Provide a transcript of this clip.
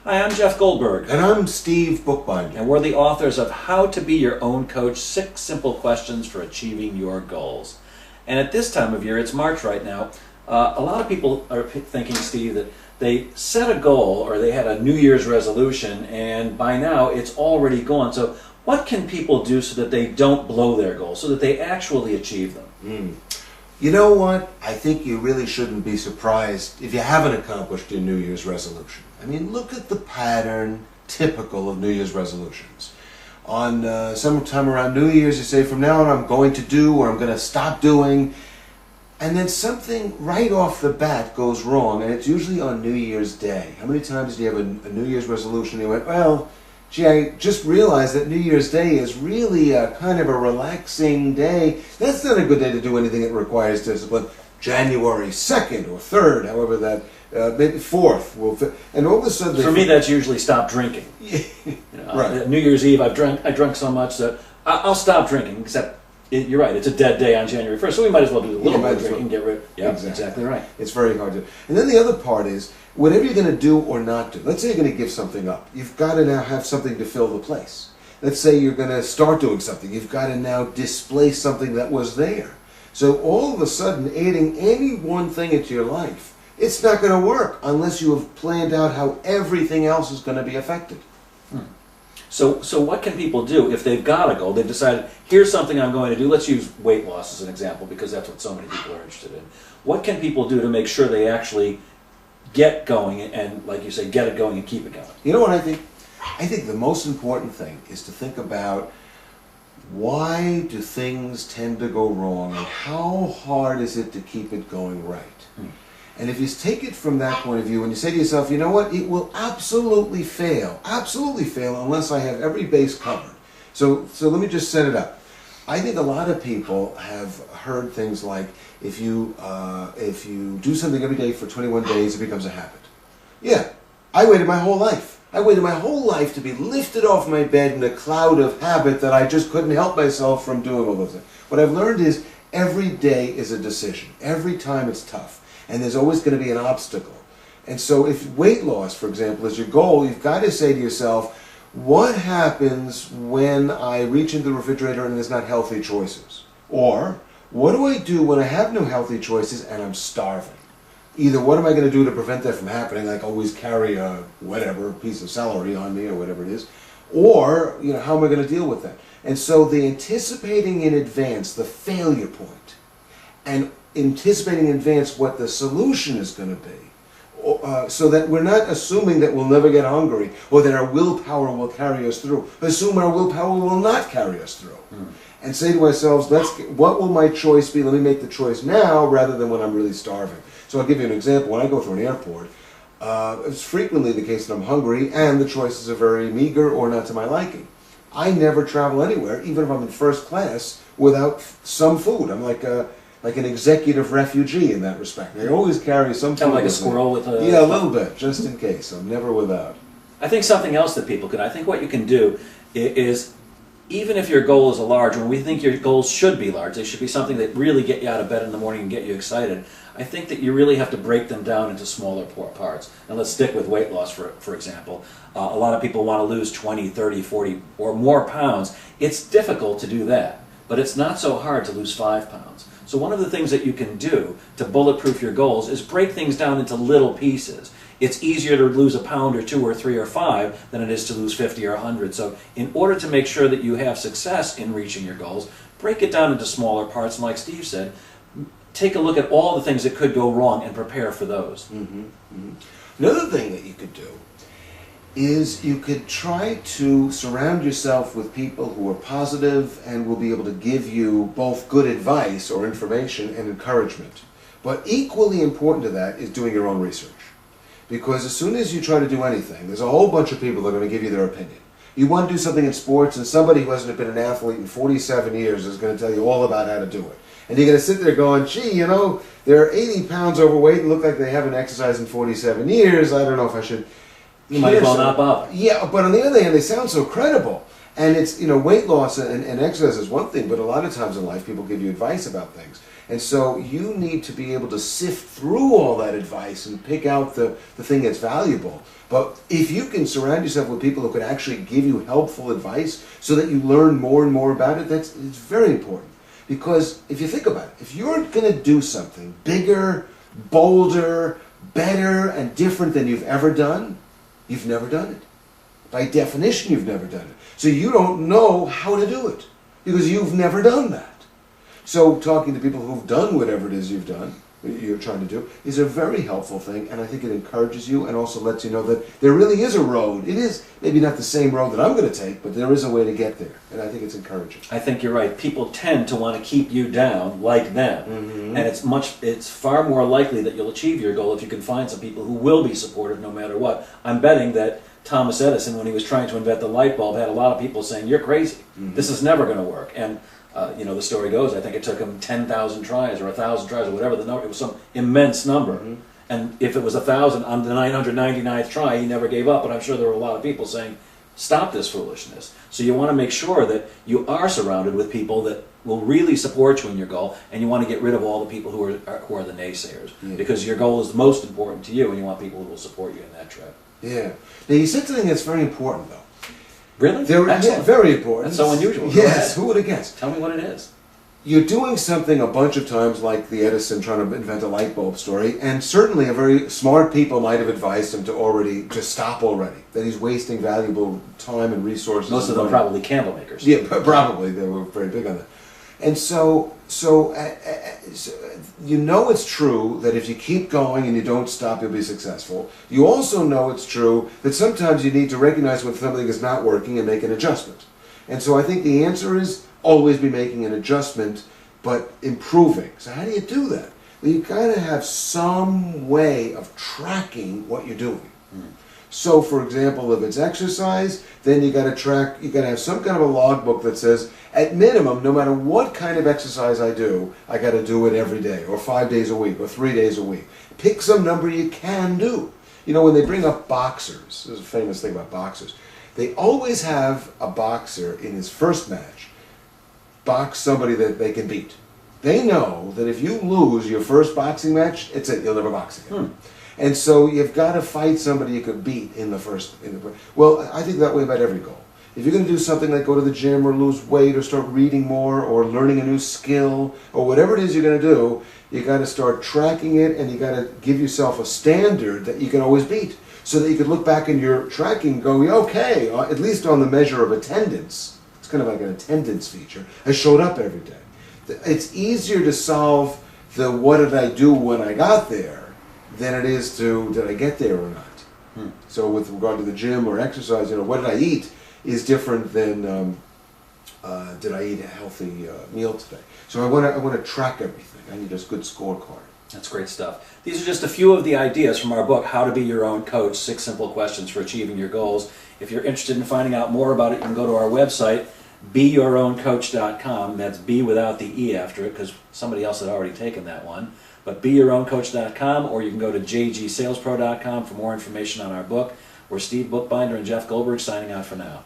Hi, I'm Jeff Goldberg. And I'm Steve Bookbinder. And we're the authors of How to Be Your Own Coach, 6 Simple Questions for Achieving Your Goals. And at this time of year, it's March right now, a lot of people are thinking, Steve, that they set a goal or they had a New Year's resolution and by now it's already gone. So what can people do so that they don't blow their goals, so that they actually achieve them? You know what? I think you really shouldn't be surprised if you haven't accomplished your New Year's resolution. I mean, look at the pattern typical of New Year's resolutions. On sometime around New Year's, you say, from now on I'm going to do, or I'm going to stop doing, and then something right off the bat goes wrong, and it's usually on New Year's Day. How many times do you have a New Year's resolution and you went, well, gee, I just realized that New Year's Day is really a kind of a relaxing day. That's not a good day to do anything that requires discipline. January 2nd or 3rd, however that, maybe 4th. And all of a sudden... For me, that's usually stop drinking. Right. New Year's Eve, I drunk so much that I'll stop drinking, except... You're right, it's a dead day on January 1st, so we might as well do a little bit of drinking, get rid. Yeah, exactly right. It's very hard to. And then the other part is, whatever you're going to do or not do, let's say you're going to give something up, you've got to now have something to fill the place. Let's say you're going to start doing something, you've got to now displace something that was there. So all of a sudden, adding any one thing into your life, it's not going to work unless you have planned out how everything else is going to be affected. So what can people do if they've got a goal? They've decided, here's something I'm going to do. Let's use weight loss as an example because that's what so many people are interested in. What can people do to make sure they actually get going and, like you say, get it going and keep it going? You know what I think? I think the most important thing is to think about why do things tend to go wrong and how hard is it to keep it going right? And if you take it from that point of view and you say to yourself, you know what, it will absolutely fail unless I have every base covered. So let me just set it up. I think a lot of people have heard things like, if you do something every day for 21 days, it becomes a habit. Yeah, I waited my whole life. I waited my whole life to be lifted off my bed in a cloud of habit that I just couldn't help myself from doing all those things. What I've learned is every day is a decision. Every time it's tough. And there's always going to be an obstacle. And so if weight loss, for example, is your goal, you've got to say to yourself, what happens when I reach into the refrigerator and there's not healthy choices? Or, what do I do when I have no healthy choices and I'm starving? Either what am I going to do to prevent that from happening, like always carry a whatever piece of celery on me or whatever it is, or how am I going to deal with that? And so the anticipating in advance the failure point and anticipating in advance what the solution is going to be, so that we're not assuming that we'll never get hungry or that our willpower will carry us through. Assume our willpower will not carry us through. And say to ourselves, what will my choice be? Let me make the choice now rather than when I'm really starving. So I'll give you an example. When I go through an airport, it's frequently the case that I'm hungry and the choices are very meager or not to my liking. I never travel anywhere, even if I'm in first class, without some food. I'm like an executive refugee in that respect. I always carry some food. Kind of like a squirrel with a... Yeah, a little bit, just in case. I'm never without. I think something else that people can... I think what you can do is, even if your goal is a large one, we think your goals should be large. They should be something that really get you out of bed in the morning and get you excited. I think that you really have to break them down into smaller parts. And let's stick with weight loss, for example. A lot of people want to lose 20, 30, 40 or more pounds. It's difficult to do that, but it's not so hard to lose 5 pounds. So one of the things that you can do to bulletproof your goals is break things down into little pieces. It's easier to lose a pound or 2 or 3 or 5 than it is to lose 50 or 100. So in order to make sure that you have success in reaching your goals, break it down into smaller parts. And like Steve said, take a look at all the things that could go wrong and prepare for those. Another thing that you could do is you could try to surround yourself with people who are positive and will be able to give you both good advice or information and encouragement. But equally important to that is doing your own research. Because as soon as you try to do anything, there's a whole bunch of people that are going to give you their opinion. You want to do something in sports and somebody who hasn't been an athlete in 47 years is going to tell you all about how to do it. And you're going to sit there going, gee, they're 80 pounds overweight and look like they haven't exercised in 47 years. I don't know if I should... You might as well not bother. Yeah, but on the other hand, they sound so credible. And it's, weight loss and exercise is one thing, but a lot of times in life people give you advice about things. And so you need to be able to sift through all that advice and pick out the thing that's valuable. But if you can surround yourself with people who can actually give you helpful advice so that you learn more and more about it, it's very important. Because if you think about it, if you're going to do something bigger, bolder, better, and different than you've ever done, you've never done it. By definition, you've never done it. So you don't know how to do it because you've never done that. So talking to people who've done whatever it is you're trying to do, is a very helpful thing, and I think it encourages you and also lets you know that there really is a road. It is maybe not the same road that I'm going to take, but there is a way to get there, and I think it's encouraging. I think you're right. People tend to want to keep you down like them, and it's far more likely that you'll achieve your goal if you can find some people who will be supportive no matter what. I'm betting that Thomas Edison, when he was trying to invent the light bulb, had a lot of people saying, "You're crazy. This is never going to work." And the story goes, I think it took him 10,000 tries or 1,000 tries or whatever the number. It was some immense number. And if it was 1,000 on the 999th try, he never gave up. But I'm sure there were a lot of people saying, "Stop this foolishness." So you want to make sure that you are surrounded with people that will really support you in your goal, and you want to get rid of all the people who are the naysayers, because your goal is the most important to you, and you want people who will support you in that trip. Yeah. Now you said something that's very important, though. Really? Yeah, very important. That's so unusual. Yes, who would have guessed? Tell me what it is. You're doing something a bunch of times like the Edison trying to invent a light bulb story, and certainly a very smart people might have advised him to already just stop already, that he's wasting valuable time and resources. Most of them probably candle makers. Yeah, probably. They were very big on that. And so you know it's true that if you keep going and you don't stop, you'll be successful. You also know it's true that sometimes you need to recognize when something is not working and make an adjustment. And so I think the answer is always be making an adjustment, but improving. So how do you do that? Well, you gotta have some way of tracking what you're doing. So, for example, if it's exercise, then you got to have some kind of a logbook that says, at minimum, no matter what kind of exercise I do, I got to do it every day, or 5 days a week, or 3 days a week. Pick some number you can do. When they bring up boxers, there's a famous thing about boxers, they always have a boxer in his first match box somebody that they can beat. They know that if you lose your first boxing match, it's it, you'll never box again. And so you've got to fight somebody you could beat in the first. Well, I think that way about every goal. If you're going to do something like go to the gym or lose weight or start reading more or learning a new skill or whatever it is you're going to do, you got to start tracking it, and you got to give yourself a standard that you can always beat, so that you could look back in your tracking and go, okay, at least on the measure of attendance, it's kind of like an attendance feature, I showed up every day. It's easier to solve the what did I do when I got there than it is to did I get there or not. So with regard to the gym or exercise, what did I eat is different than did I eat a healthy meal today. So I want to track everything. I need a good scorecard. That's great stuff. These are just a few of the ideas from our book, How to Be Your Own Coach, 6 Simple Questions for Achieving Your Goals. If you're interested in finding out more about it, you can go to our website, BeYourOwnCoach.com. That's B without the E after it, because somebody else had already taken that one. But BeYourOwnCoach.com, or you can go to jgsalespro.com for more information on our book. We're Steve Bookbinder and Jeff Goldberg signing out for now.